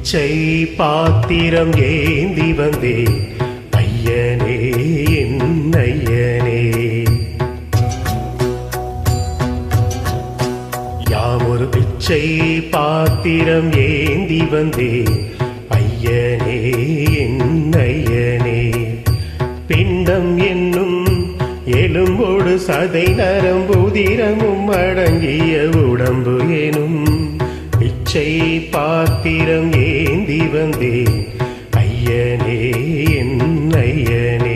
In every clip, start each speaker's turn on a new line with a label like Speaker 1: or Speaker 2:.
Speaker 1: பிச்சை பாத்திரம் ஏந்தி வந்தேன் ஐயனே என் ஐயனே. யாமொரு பிச்சை பாத்திரம் ஏந்தி வந்தேன் ஐயனே என் ஐயனே. பிண்டம் என்னும் எலும்போடு சதை நரம்புதிரமும் அடங்கிய உடம்பு எனும் பிச்சை பாத்திரம் ஏந்தி வந்தேன் ஐயனே என் ஐயனே.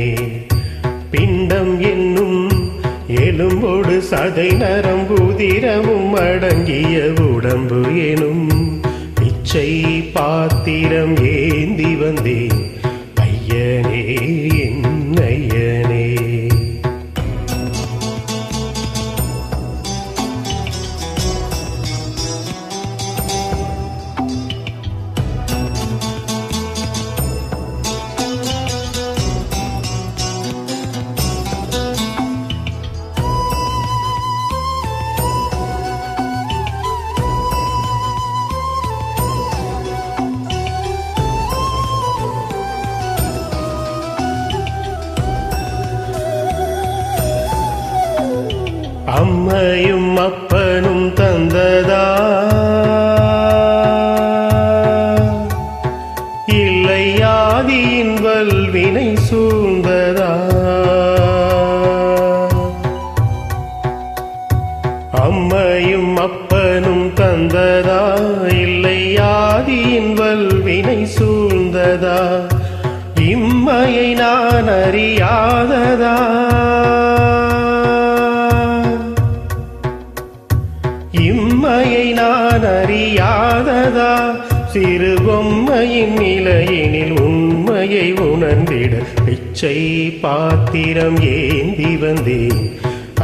Speaker 1: பிண்டம் என்னும் எலும்போடு சதை நரம்புதிரமும் அடங்கிய உடம்பு எனும் பிச்சை பாத்திரம் ஏந்தி வந்தேன் ஐயனே என் ஐயனே. அம்மையும் அப்பனும் தந்ததா இல்லை ஆதியின் வல்வினை சூழ்ந்ததா. அம்மையும் அப்பனும் தந்ததா இல்லை ஆதியின் வல்வினை சூழ்ந்ததா. இம்மையை நான் அறியாததா இம்மையை நான் அறியாததா. சிறு பொம்மையின் நிலையினில் உண்மையை உணர்ந்திட பிச்சை பாத்திரம் ஏந்தி வந்தேன்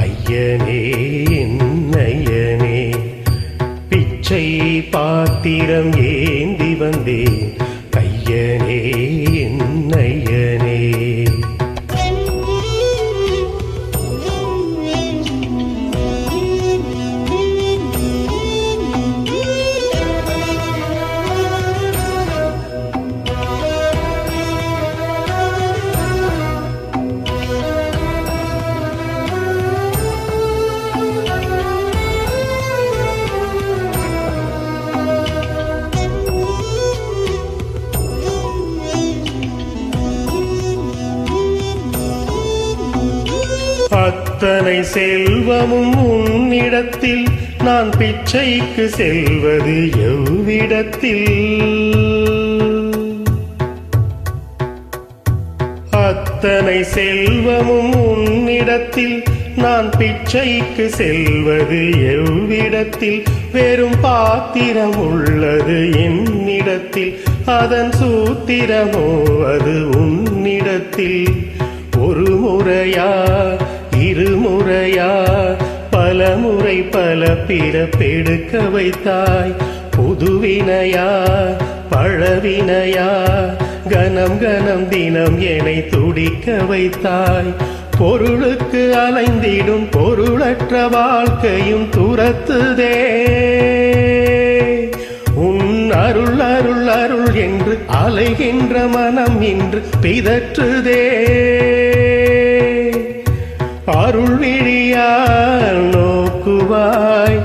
Speaker 1: ஐயனே என் ஐயனே. பிச்சை பாத்திரம் ஏந்தி வந்தேன் ஐயனே என் ஐயனே. அத்தனை செல்வமும் உன்னிடத்தில் நான் பிச்சைக்கு செல்வது எவ்விடத்தில். அத்தனை செல்வமும் உன்னிடத்தில் நான் பிச்சைக்கு செல்வது எவ்விடத்தில். வெறும் பாத்திரம் உள்ளது என்னிடத்தில் அதன் சூத்திரமோ அது உன்னிடத்தில். ஒரு முறையா இருமுறையா பல முறை பல பிறப்பெடுக்க வைத்தாய். புதுவினையா பழவினையா கணம் கணம் தினம் என்னை துடிக்க வைத்தாய். பொருளுக்கு அலைந்திடும் பொருளற்ற வாழ்க்கையும் துரத்துதே. உன் அருள் அருள் அருள் என்று அலைகின்ற மனம் இன்று பிதற்றுதே. அருள் விழியால் நோக்குவாய்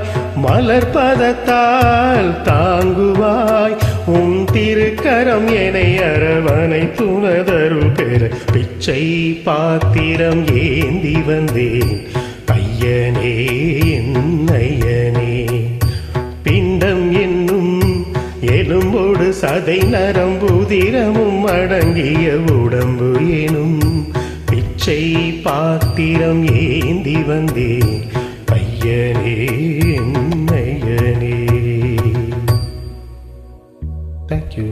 Speaker 1: மலர்பதத்தால் தாங்குவாய். உன் திருக்கரம் என்னை அரவணை துணதருள் பெற பிச்சை பாத்திரம் ஏந்தி வந்தேன் ஐயனே என் ஐயனே. பிண்டம் என்னும் எலும்போடு சதை நரம்புதிரமும் அடங்கிய உடம்பு எனும் பிச்சை பாத்திரம் ஏந்தி வந்தேன் ஐயனே என் ஐயனே. Thank you.